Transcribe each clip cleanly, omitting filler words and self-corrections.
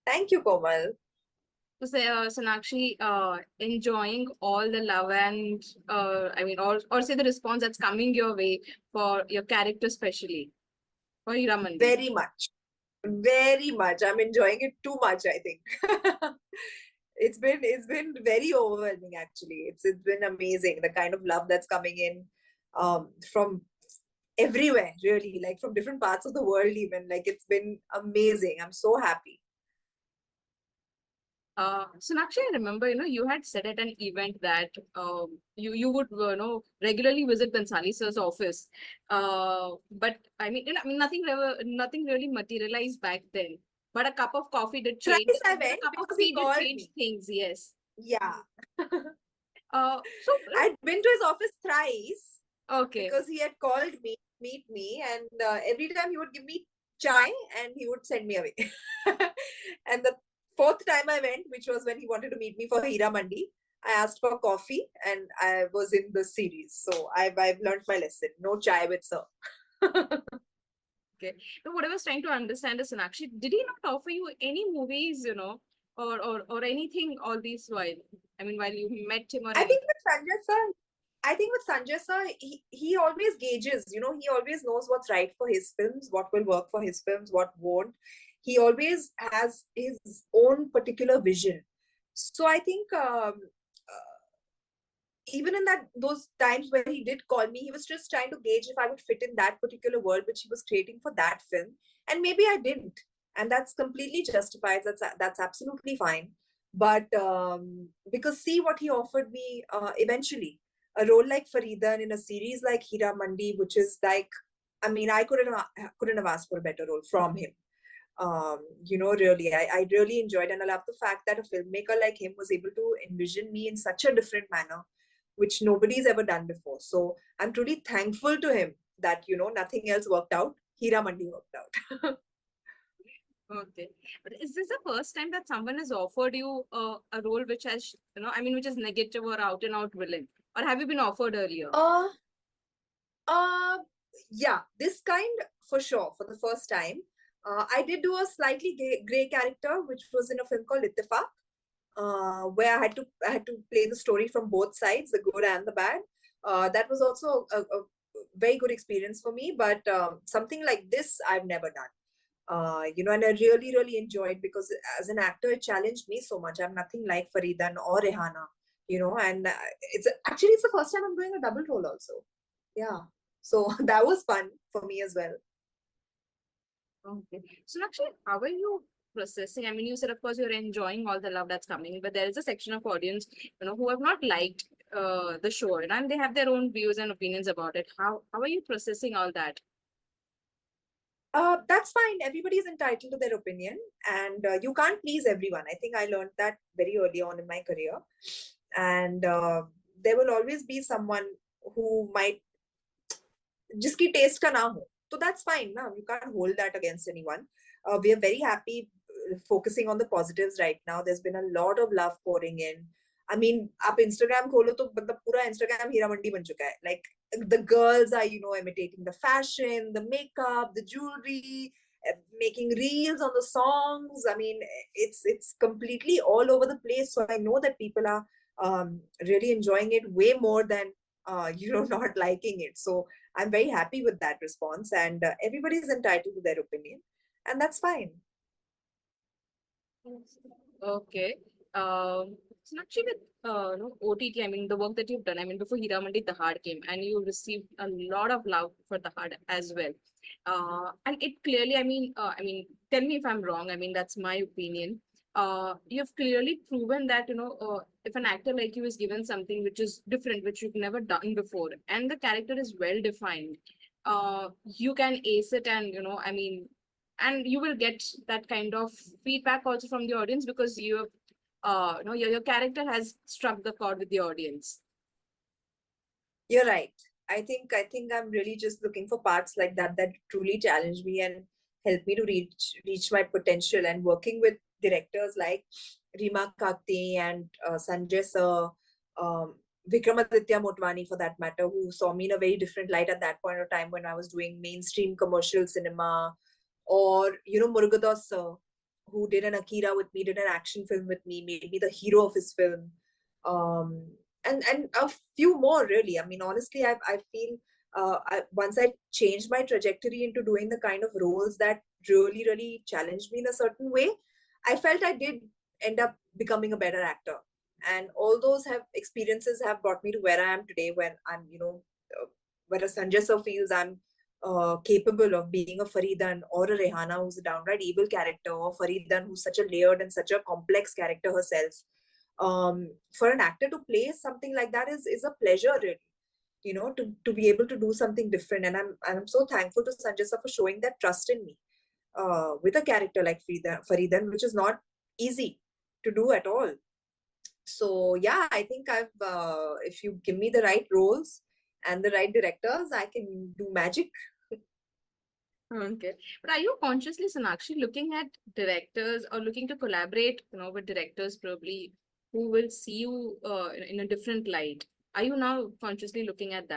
Thank you, Komal. So, Sonakshi, enjoying all the love and or say the response that's coming your way for your character, especially for Hiramandi. Very much. Very much. I'm enjoying it too much, I think. It's been very overwhelming actually. It's been amazing the kind of love that's coming in from everywhere, really, like from different parts of the world even. Like it's been amazing. I'm so happy. Sonakshi, I remember, you had said at an event that you would, regularly visit Bansali sir's office. But nothing really materialized back then. But a cup of coffee did change. Thrice I But a went cup of because he tea did called change me. things. Yes. Yeah. So I'd been to his office thrice okay. because he had called me, meet me, and every time he would give me chai and he would send me away. And the fourth time I went, which was when he wanted to meet me for Hira Mandi, I asked for coffee and I was in the series. So I've learned my lesson. No chai with sir. Okay. So what I was trying to understand is, Sonakshi, did he not offer you any movies, or anything all these while? I mean, while you met him or I think anything? with Sanjay sir, I think with Sanjay sir, he always gauges, he always knows what's right for his films, what will work for his films, what won't. He always has his own particular vision. So I think even in those times where he did call me, he was just trying to gauge if I would fit in that particular world which he was creating for that film, and maybe I didn't, and that's completely justified. That's absolutely fine. But because see what he offered me eventually, a role like Faridan in a series like Hira Mandi, which is like, I mean, I couldn't have asked for a better role from him. Really, I really enjoyed, and I love the fact that a filmmaker like him was able to envision me in such a different manner, which nobody's ever done before. So I'm truly thankful to him that, nothing else worked out. Hira Mandi worked out. Okay. But is this the first time that someone has offered you a role which has, which is negative or out and out villain? Or have you been offered earlier? uh, uh, yeah, this kind for sure, for the first time. I did do a slightly gray character, which was in a film called Ittifaq, where I had to play the story from both sides, the good and the bad. That was also a very good experience for me. But something like this, I've never done. And I really, really enjoyed, because as an actor, it challenged me so much. I'm nothing like Faridan or Rehana, and it's the first time I'm doing a double role also. Yeah. So that was fun for me as well. Okay. So actually, how are you processing? I mean, you said, of course, you're enjoying all the love that's coming, but there is a section of audience, who have not liked the show, and they have their own views and opinions about it. How are you processing all that? That's fine. Everybody is entitled to their opinion, and you can't please everyone. I think I learned that very early on in my career, and there will always be someone who might जिसकी taste का ना हो. So that's fine. Now you can't hold that against anyone. We are very happy, focusing on the positives right now. There's been a lot of love pouring in. I mean, आप Instagram खोलो तो मतलब पूरा Instagram Heera Mandi बन चुका है. Like the girls are, imitating the fashion, the makeup, the jewelry, making reels on the songs. I mean, it's completely all over the place. So I know that people are really enjoying it way more than not liking it. So I'm very happy with that response, and everybody is entitled to their opinion, and that's fine. Okay. So actually with OTT, I mean the work that you've done, I mean before Hiramandi Dahad came and you received a lot of love for Dahad as well. And it clearly, tell me if I'm wrong, I mean that's my opinion. You've clearly proven that, if an actor like you is given something which is different, which you've never done before, and the character is well defined, you can ace it and, and you will get that kind of feedback also from the audience because your character has struck the chord with the audience. You're right. I think I'm really just looking for parts like that truly challenge me and help me to reach my potential. And working with directors like Rima Kakti and Sanjay Sir, um, Vikramaditya Motwani for that matter, who saw me in a very different light at that point of time when I was doing mainstream commercial cinema, or Murugadoss Sir, who did an Akira with me, did an action film with me, made me the hero of his film. And a few more really. I mean, honestly, I feel once I changed my trajectory into doing the kind of roles that really challenged me in a certain way, I felt I did end up becoming a better actor. And all those have experiences have brought me to where I am today, when I'm, where a Sanjay Sir feels I'm capable of being a Faridan or a Rehana who's a downright evil character, or Faridan who's such a layered and such a complex character herself. For an actor to play something like that is a pleasure, really. To be able to do something different, and I'm so thankful to Sanjay Sir for showing that trust in me with a character like Faridan, which is not easy to do at all. So yeah, I think if you give me the right roles and the right directors, I can do magic. Okay. But are you consciously, Sonakshi, looking at directors or looking to collaborate, with directors probably who will see you in a different light? Are you now consciously looking at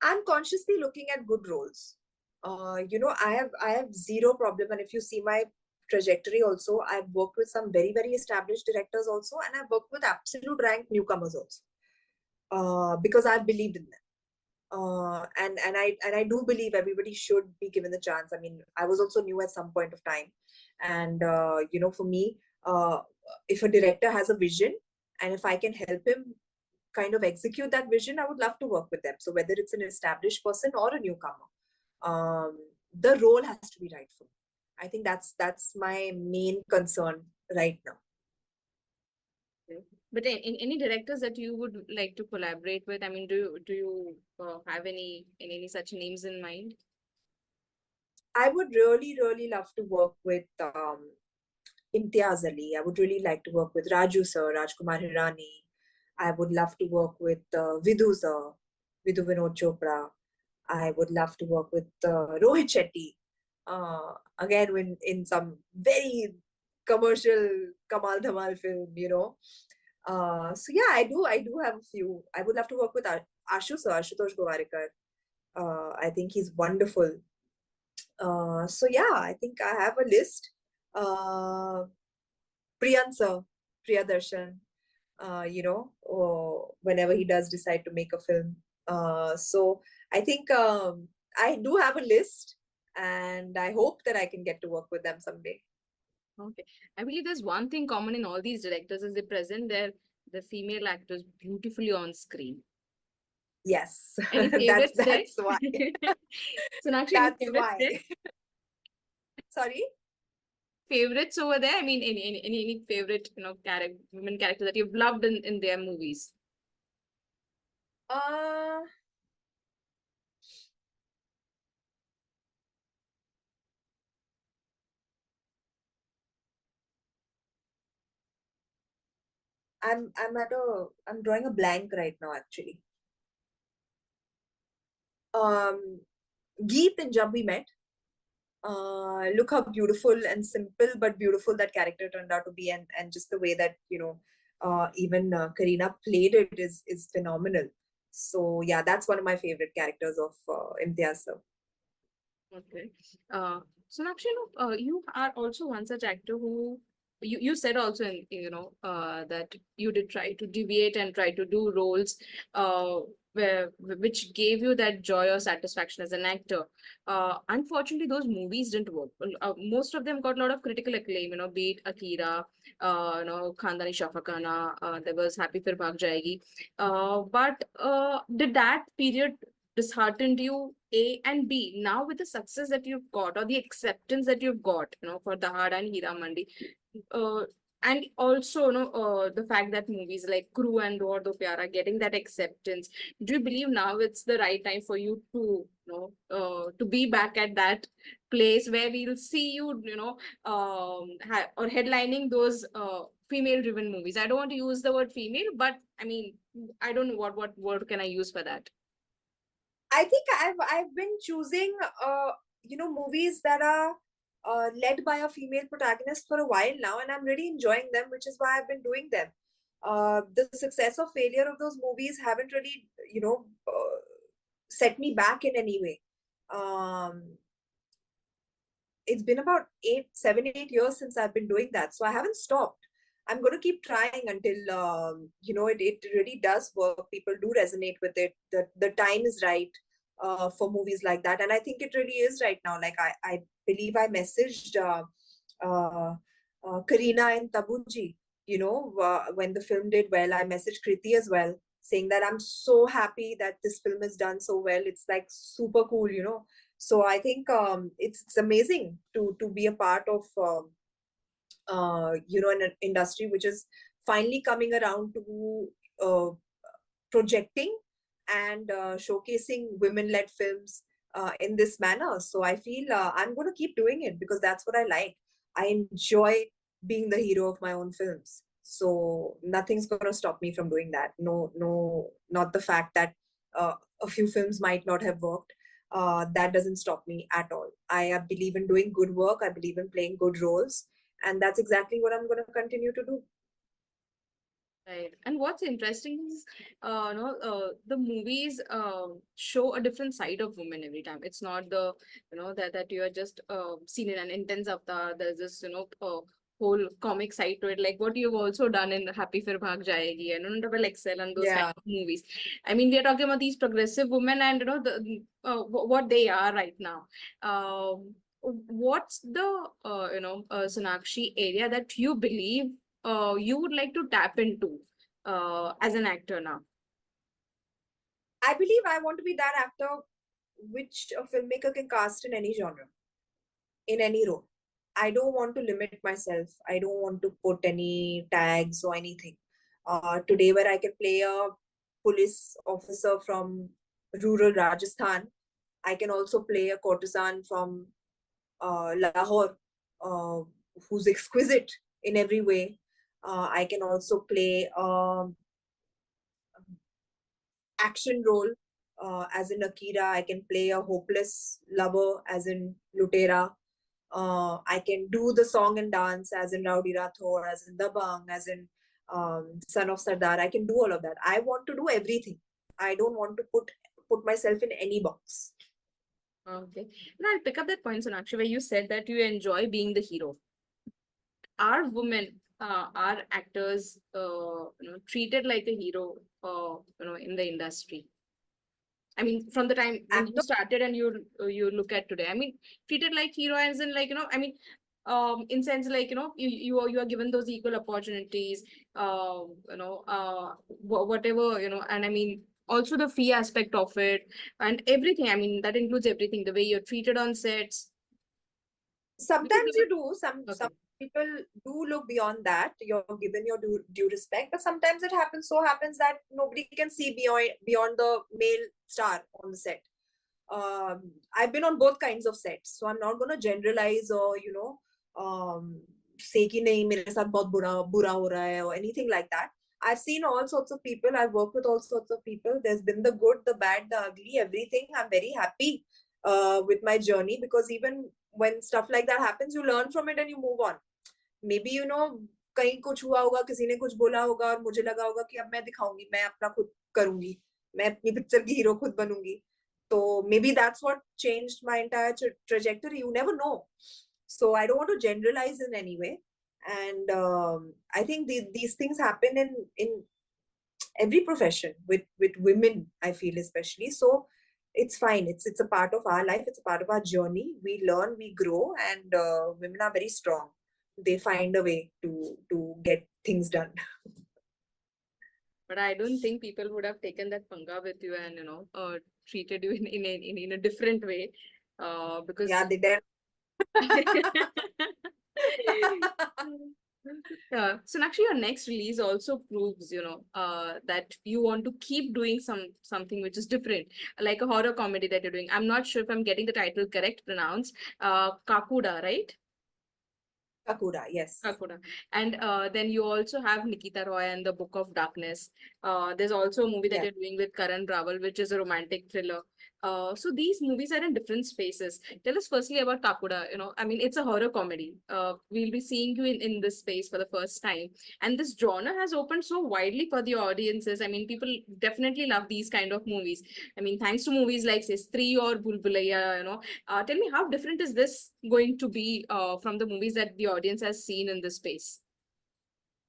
I'm consciously looking at good roles. I have zero problem, and if you see my trajectory, also I've worked with some very established directors also, and I've worked with absolute rank newcomers also, because I've believed in them. And I do believe everybody should be given the chance. I mean, I was also new at some point of time, and for me, if a director has a vision, and if I can help him kind of execute that vision, I would love to work with them. So whether it's an established person or a newcomer, the role has to be right for me. I think that's my main concern right now. But in any directors that you would like to collaborate with, I mean, do you have any such names in mind? I would really love to work with Imtiaz Ali. I would really like to work with Raju sir, Rajkumar Hirani. I would love to work with Vidhu sir, Vidhu Vinod Chopra. I would love to work with Rohit Shetty. Again, when in some very commercial Kamal Dhamal film. So yeah, I do have a few. I would love to work with Ashu sir, Ashutosh Gowarikar. I think he's wonderful. So yeah, I think I have a list. Priyan sir, Priyadarshan, whenever he does decide to make a film. So I think I do have a list, and I hope that I can get to work with them someday. Okay. I believe there's one thing common in all these directors is they present the female actors beautifully on screen. Yes, Any that's favorites there? that's why. Sonakshi, any That's favorites why. there? Sorry. Favorites over there? I mean, any favorite, women character that you've loved in their movies? Uh, I'm drawing a blank right now, actually. Geet in Jab We Met. Look how beautiful and simple but beautiful that character turned out to be, and just the way that even Kareena played it is phenomenal. So yeah, that's one of my favorite characters of Imtiaz sir. Okay. Sonakshi, you are also one such actor who you said also that you did try to deviate and try to do roles which gave you that joy or satisfaction as an actor. Unfortunately, those movies didn't work. Most of them got a lot of critical acclaim, be it Akira, Khandani Shafakana, there was Happy Fir Bhag Jayegi. But did that period disheartened you? A and B, now with the success that you've got or the acceptance that you've got, for Dahad and Hira Mandi, uh, and also, the fact that movies like Crew and Roar Do Pyar are getting that acceptance, do you believe now it's the right time for you to, to be back at that place where we'll see you, or headlining those female-driven movies? I don't want to use the word female, but I mean, I don't know what word can I use for that. I think I've been choosing movies that are led by a female protagonist for a while now, and I'm really enjoying them, which is why I've been doing them. The success or failure of those movies haven't really set me back in any way. Um, it's been about 7, 8 years since I've been doing that. So I haven't stopped. I'm going to keep trying until, it really does work. People do resonate with it. The time is right for movies like that. And I think it really is right now. Like, I believe I messaged Kareena and Tabuji, when the film did well. I messaged Kriti as well, saying that I'm so happy that this film is done so well. It's like super cool. So I think it's amazing to be a part of an industry which is finally coming around to projecting and showcasing women-led films in this manner. So I feel I'm going to keep doing it because that's what I like. I enjoy being the hero of my own films. So nothing's going to stop me from doing that. No, no, not the fact that a few films might not have worked. That doesn't stop me at all. I believe in doing good work. I believe in playing good roles. And that's exactly what I'm going to continue to do. Right. And what's interesting is, the movies show a different side of women every time. It's not that you are just seen in an intense avatar. There's this, whole comic side to it, like what you've also done in Happy Fir Bhag Jayegi and Double XL and those kind Yeah. of movies. I mean, we are talking about these progressive women and, what they are right now. What's the, Sonakshi area that you believe you would like to tap into as an actor now? I believe I want to be that actor which a filmmaker can cast in any genre, in any role. I don't want to limit myself. I don't want to put any tags or anything. Today, where I can play a police officer from rural Rajasthan, I can also play a courtesan from Lahore, who's exquisite in every way. I can also play action role as in Akira. I can play a hopeless lover as in Lutera. I can do the song and dance as in Rowdy Rathore, as in Dabang, as in Son of Sardar. I can do all of that. I want to do everything. I don't want to put myself in any box. Okay. Now I'll pick up that point, Sonakshi, where you said that you enjoy being the hero. Are women, are actors, treated like a hero, in the industry? I mean, from the time when you started and you look at today, I mean, treated like hero as in, like, I mean, in sense, like, you are given those equal opportunities, whatever, and I mean, also the fee aspect of it and everything. I mean, that includes everything, the way you're treated on sets. Sometimes you do. Some Okay. people do look beyond that. You're given your due respect, but sometimes it happens that nobody can see beyond the male star on the set. I've been on both kinds of sets, so I'm not going to generalize or say कि नहीं मेरे साथ बहुत बुरा हो रहा है or anything like that. I've seen all sorts of people. I've worked with all sorts of people. There's been the good, the bad, the ugly, everything. I'm very happy with my journey because even when stuff like that happens, you learn from it and you move on. Maybe कहीं कुछ हुआ होगा, किसी ने कुछ बोला होगा और मुझे लगा होगा कि अब मैं दिखाऊंगी, मैं अपना खुद करूंगी, मैं अपनी पिक्चर की हीरो खुद बनूंगी. So maybe that's what changed my entire trajectory. You never know. So I don't want to generalize in any way. And I think these things happen in every profession with women, I feel, especially. So it's fine. It's a part of our life. It's a part of our journey. We learn, we grow, and women are very strong. They find a way to get things done. But I don't think people would have taken that panga with you and, treated you in a different way. Because Yeah, they did. So actually your next release also proves, that you want to keep doing something which is different, like a horror comedy that you're doing. I'm not sure if I'm getting the title correct pronounced. Kakuda, right? Kakura, yes. Kakuda. And then you also have Nikita Roy and the Book of Darkness. There's also a movie that Yeah. you're doing with Karan Rawal, which is a romantic thriller. So these movies are in different spaces. Tell us firstly about Kakuda. I mean, it's a horror comedy. We'll be seeing you in this space for the first time. And this genre has opened so widely for the audiences. I mean, people definitely love these kind of movies. I mean, thanks to movies like say Stree or Bulbulaya. Tell me, how different is this going to be from the movies that the audience has seen in this space?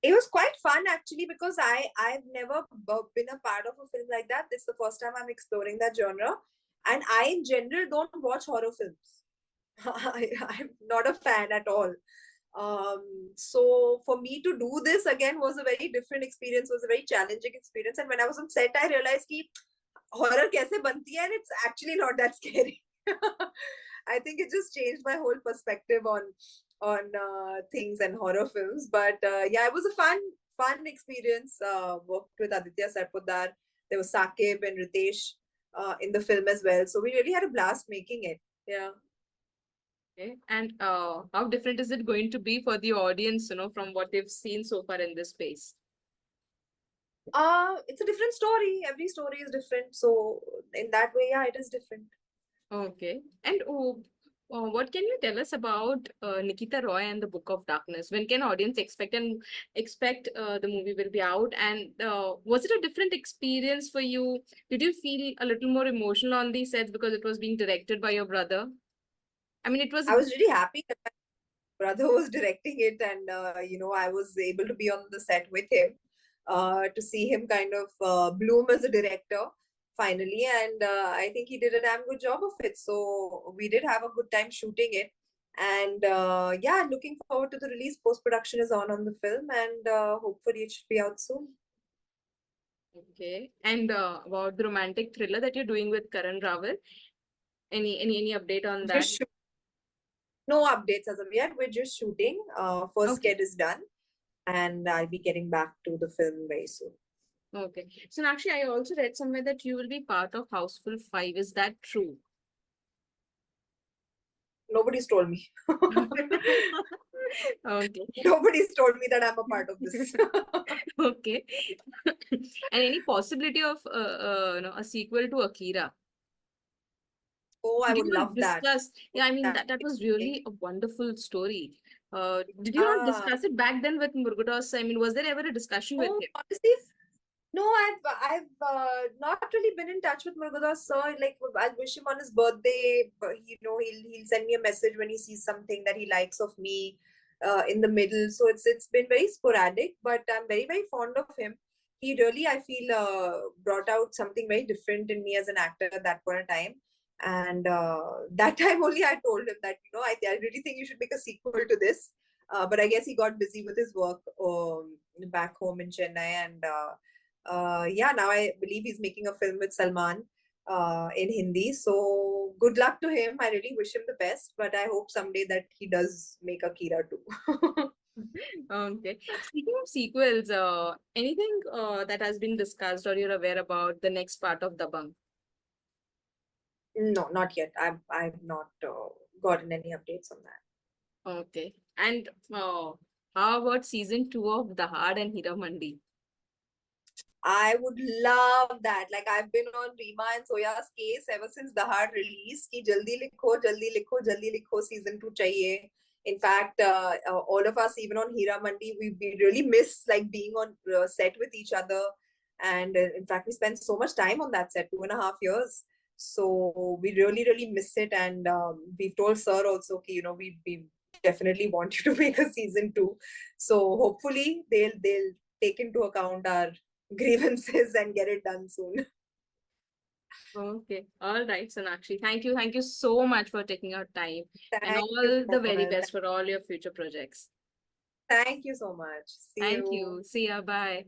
It was quite fun actually, because I've never been a part of a film like that. This is the first time I'm exploring that genre, and I in general don't watch horror films. I'm not a fan at all. So for me to do this again was a very different experience, was a very challenging experience. And when I was on set, I realized कि horror kaise banti hai, and it's actually not that scary. I think it just changed my whole perspective on things and horror films. But yeah, it was a fun experience. Worked with Aditya Sarpotdar. There was Sakib and Ritesh in the film as well. So we really had a blast making it. Yeah. Okay. And how different is it going to be for the audience, from what they've seen so far in this space? It's a different story. Every story is different. So in that way, yeah, it is different. Okay. And what can you tell us about Nikita Roy and the Book of Darkness? When can audience expect the movie will be out? And was it a different experience for you? Did you feel a little more emotional on these sets because it was being directed by your brother? I mean, it was. I was really happy that my brother was directing it, and I was able to be on the set with him to see him kind of bloom as a director finally. And I think he did a damn good job of it. So we did have a good time shooting it. And yeah, looking forward to the release. Post production is on the film, and hopefully it should be out soon. Okay. And about the romantic thriller that you're doing with Karan Rawal, any update on that? Just no updates as of yet. We're just shooting. First Okay. sked is done, and I'll be getting back to the film very soon. Okay. So actually, I also read somewhere that you will be part of Houseful 5. Is that true? Nobody's told me. Okay. Nobody's told me that I'm a part of this. Okay. And any possibility of a sequel to Akira? Oh, I Did would you not love that. discuss? Yeah, I mean that was really a wonderful story. Did you not Ah, discuss it back then with Murugadoss? I mean, was there ever a discussion with oh, him? honestly, no, I've not really been in touch with Murgadas sir. Like, I'll wish him on his birthday. But, he'll send me a message when he sees something that he likes of me in the middle. So it's been very sporadic, but I'm very very fond of him. He really, I feel, brought out something very different in me as an actor at that point in time. And that time only I told him that I really think you should make a sequel to this. But I guess he got busy with his work back home in Chennai, and yeah, now I believe he's making a film with Salman in Hindi. So good luck to him. I really wish him the best, but I hope someday that he does make Akira too. Okay. Speaking of sequels, anything that has been discussed or you're aware about the next part of Dabangg? No, not yet. I've not gotten any updates on that. Okay. And how about season 2 of Dahad and Hira Mandi? I would love that. Like, I've been on Rima and Soya's case ever since the hard release. Ki jaldi likho, jaldi likho, jaldi likho. Season 2 chahiye. In fact, all of us, even on Hira Mandi, we really miss like being on set with each other. And in fact, we spent so much time on that set, 2.5 years. So we really, really miss it. And we've told Sir also, ki, we definitely want you to make a season 2. So hopefully they'll take into account our grievances and get it done soon. Okay. All right, Sonakshi. Thank you. Thank you so much for taking our time and Thank you all the so very much. best for all your future projects. Thank you so much. See Thank you. you. See ya. Bye.